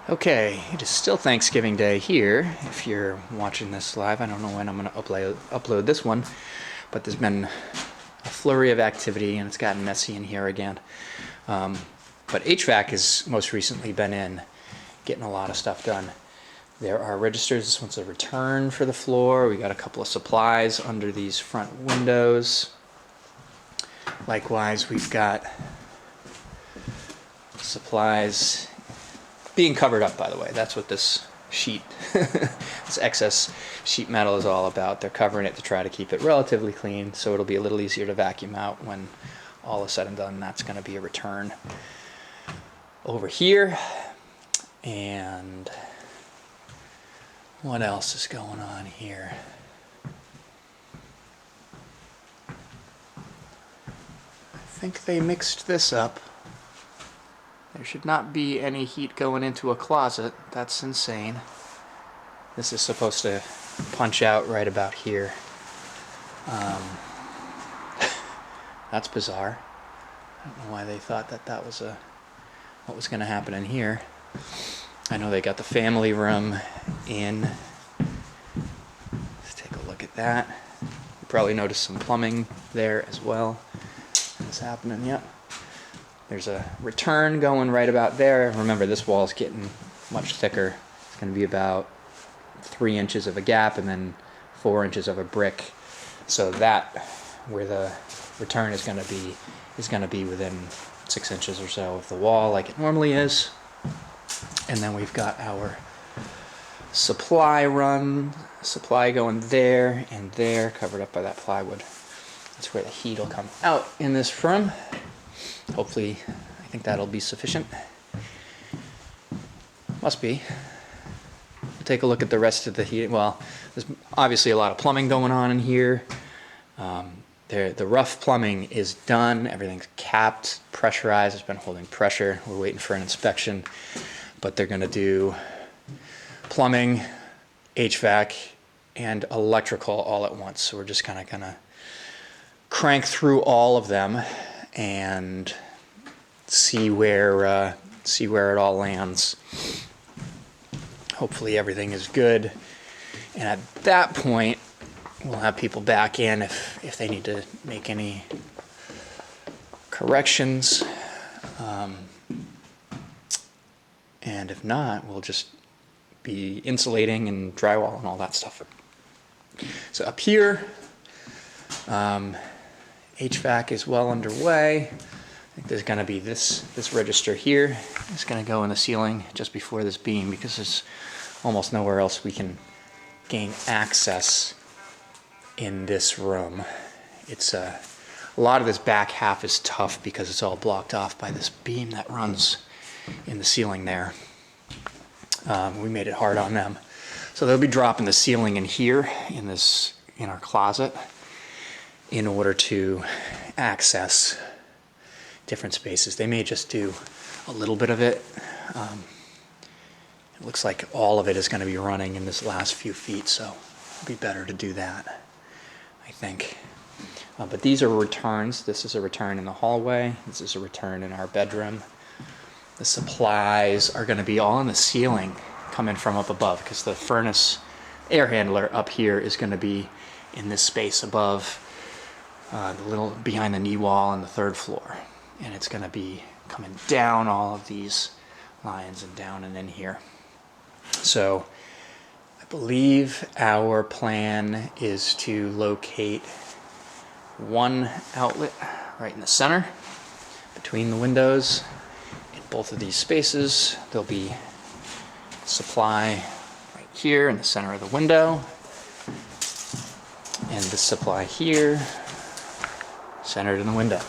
Okay, it is still Thanksgiving Day here. If you're watching this live, I don't know when I'm going to upload this one, but there's been a flurry of activity and it's gotten messy in here again. But HVAC has most recently been in, getting a lot of stuff done. There are registers. This one's a return for the floor. We got a couple of supplies under these front windows. Likewise, we've got supplies being covered up, by the way. That's what this sheet, this excess sheet metal is all about. They're covering it to try to keep it relatively clean, so it'll be a little easier to vacuum out when all is said and done. That's going to be a return over here. And what else is going on here? I think they mixed this up. There should not be any heat going into a closet. That's insane. This is supposed to punch out right about here. That's bizarre. I don't know why they thought that was what was going to happen in here. I know they got the family room in. Let's take a look at that. You probably noticed some plumbing there as well. What's happening? Yep. There's a return going right about there. Remember, this wall is getting much thicker. It's going to be about 3 inches of a gap and then 4 inches of a brick. So that, where the return is going to be within 6 inches or so of the wall, like it normally is. And then we've got our supply going there and there, covered up by that plywood. That's where the heat will come out in this room. Hopefully, I think that'll be sufficient. Must be. We'll take a look at the rest of the heat. Well, there's obviously a lot of plumbing going on in here. The rough plumbing is done. Everything's capped, pressurized. It's been holding pressure. We're waiting for an inspection. But they're going to do plumbing, HVAC, and electrical all at once. So we're just kind of going to crank through all of them and see where it all lands. Hopefully everything is good, and at that point we'll have people back in if they need to make any corrections, and if not, we'll just be insulating and drywall and all that stuff. So up here, HVAC is well underway. I think there's going to be this register here. It's going to go in the ceiling just before this beam because there's almost nowhere else we can gain access in this room. It's a lot of this back half is tough because it's all blocked off by this beam that runs in the ceiling there. We made it hard on them. So they'll be dropping the ceiling in here in our closet in order to access different spaces. They may just do a little bit of it. It looks like all of it is going to be running in this last few feet, so it'll be better to do that, I think. But these are returns. This is a return in the hallway. This is a return in our bedroom. The supplies are going to be all in the ceiling coming from up above because the furnace air handler up here is going to be in this space above the little behind the knee wall on the 3rd floor, and it's going to be coming down all of these lines and down and in here. So I believe our plan is to locate one outlet right in the center between the windows. In both of these spaces there'll be supply right here in the center of the window, and the supply here centered in the window.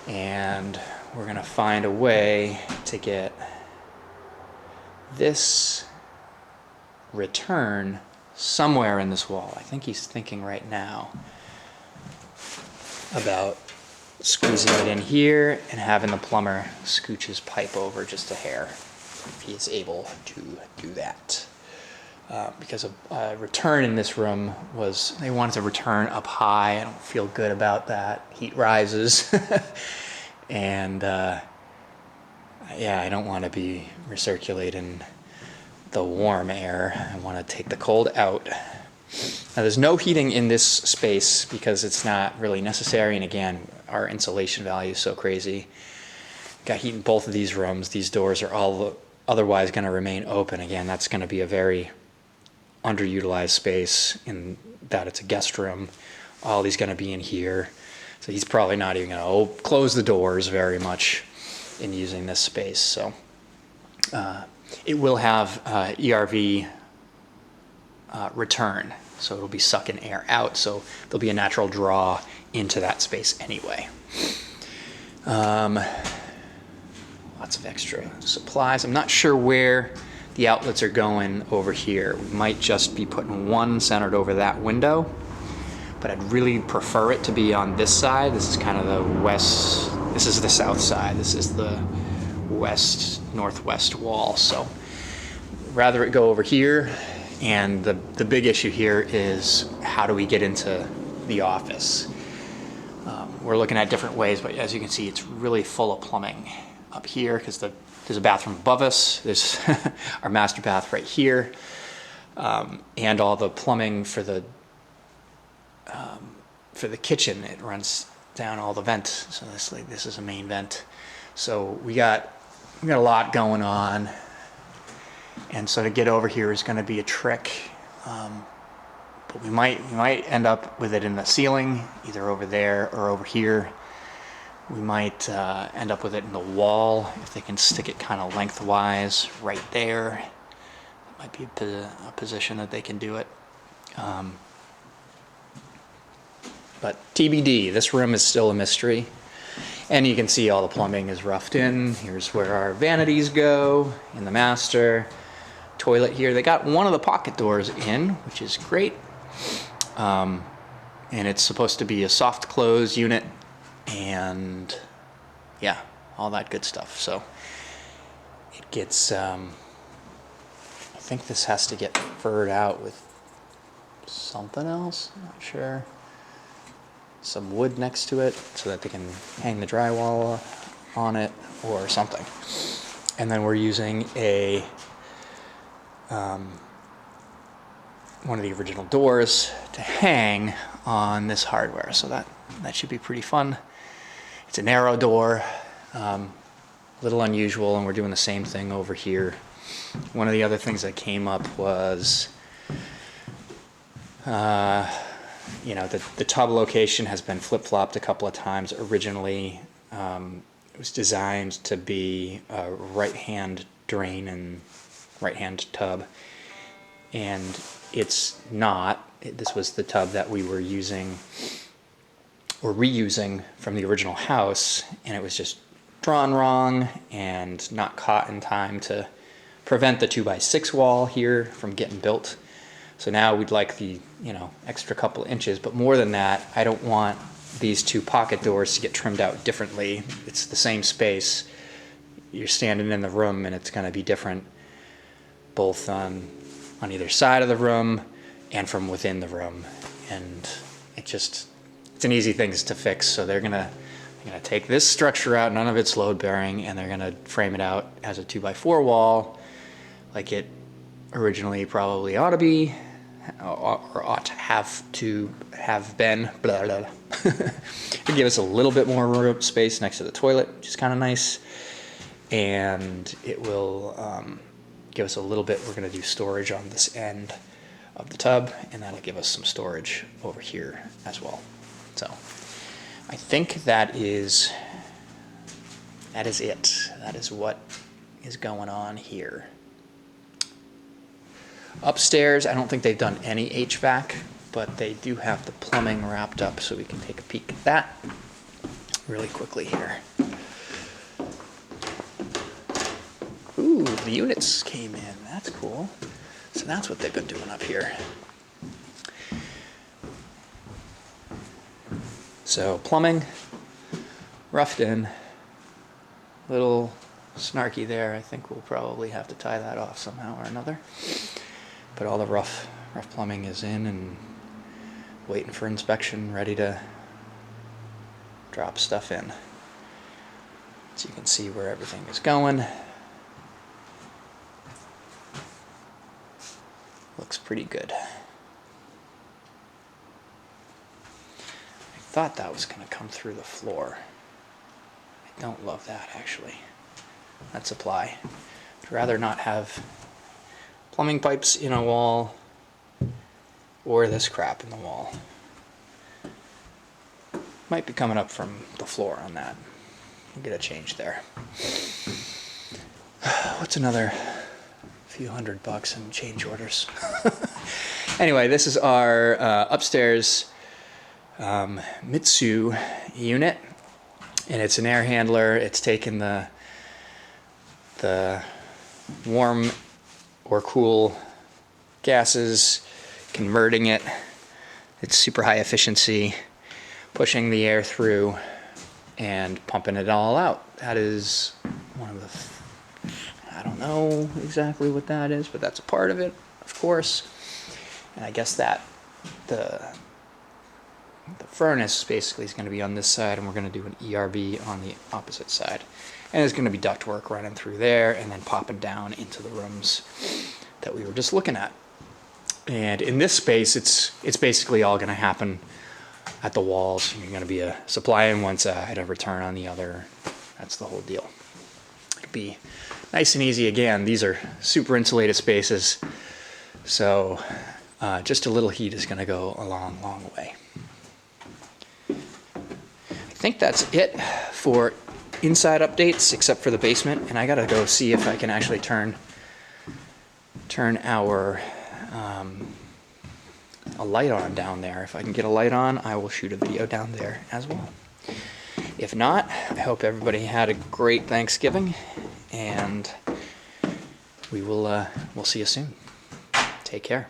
And we're going to find a way to get this return somewhere in this wall. I think he's thinking right now about squeezing it in here and having the plumber scooch his pipe over just a hair if he is able to do that. Because a return in this room they wanted to return up high. I don't feel good about that. Heat rises. And yeah, I don't want to be recirculating the warm air. I want to take the cold out. Now there's no heating in this space because it's not really necessary, and again, our insulation value is so crazy. Got heat in both of these rooms. These doors are all otherwise going to remain open. Again, that's going to be a very underutilized space in that it's a guest room. All he's going to be in here. So he's probably not even going to close the doors very much in using this space. So it will have ERV return. So it'll be sucking air out. So there'll be a natural draw into that space anyway. Lots of extra supplies. I'm not sure where the outlets are going over here. We might just be putting one centered over that window, but I'd really prefer it to be on this side. This is kind of the west, this is the south side. This is the west, northwest wall. So rather it go over here. And the big issue here is how do we get into the office? We're looking at different ways, but as you can see, it's really full of plumbing up here because there's a bathroom above us. There's our master bath right here, and all the plumbing for the kitchen. It runs down all the vents. So this is a main vent. So we got a lot going on, and so to get over here is going to be a trick. But we might end up with it in the ceiling, either over there or over here. We might end up with it in the wall if they can stick it kind of lengthwise right there. That might be a position that they can do it. But TBD, this room is still a mystery. And you can see all the plumbing is roughed in. Here's where our vanities go in the master. Toilet here. They got one of the pocket doors in, which is great. And it's supposed to be a soft close unit. And yeah, all that good stuff. So it gets, I think this has to get furred out with something else. I'm not sure. Some wood next to it so that they can hang the drywall on it or something. And then we're using one of the original doors to hang on this hardware. So that should be pretty fun. It's a narrow door, a little unusual, and we're doing the same thing over here. One of the other things that came up was, the tub location has been flip-flopped a couple of times. Originally, it was designed to be a right-hand drain and right-hand tub, and it's not. This was the tub that we were using or reusing from the original house, and it was just drawn wrong and not caught in time to prevent the 2x6 wall here from getting built. So now we'd like the extra couple inches, but more than that, I don't want these two pocket doors to get trimmed out differently. It's the same space. You're standing in the room and it's going to be different both on either side of the room and from within the room. And it's an easy thing to fix. So they're gonna take this structure out, none of it's load bearing, and they're gonna frame it out as a 2x4 wall like it originally probably ought to be, or ought to have been, blah, blah, blah. To give us a little bit more room space next to the toilet, which is kind of nice. And it will give us a little bit, we're going to do storage on this end of the tub, and that'll give us some storage over here as well. So I think that is it. That is what is going on here. Upstairs, I don't think they've done any HVAC, but they do have the plumbing wrapped up, so we can take a peek at that really quickly here. Ooh, the units came in. That's cool. So that's what they've been doing up here. So plumbing, roughed in, little snarky there. I think we'll probably have to tie that off somehow or another. But all the rough plumbing is in and waiting for inspection, ready to drop stuff in. So you can see where everything is going. Looks pretty good. I thought that was going to come through the floor. I don't love that, actually. That's supply. I'd rather not have plumbing pipes in a wall or this crap in the wall. Might be coming up from the floor on that. We'll get a change there. What's another few $100 in change orders? Anyway, this is our upstairs Mitsu unit, and it's an air handler. It's taken the warm or cool gases, converting it. It's super high efficiency, pushing the air through and pumping it all out. That is one of the, I don't know exactly what that is, but that's a part of it, of course. And I guess that the furnace basically is going to be on this side, and we're going to do an ERB on the opposite side. And there's going to be ductwork running through there and then popping down into the rooms that we were just looking at. And in this space, it's basically all going to happen at the walls. You're going to be a supply on one side, a return on the other. That's the whole deal. It'll be nice and easy. Again, these are super insulated spaces, so just a little heat is going to go a long, long way. I think that's it for inside updates, except for the basement. And I got to go see if I can actually turn our a light on down there. If I can get a light on, I will shoot a video down there as well. If not, I hope everybody had a great Thanksgiving, and we'll see you soon. Take care.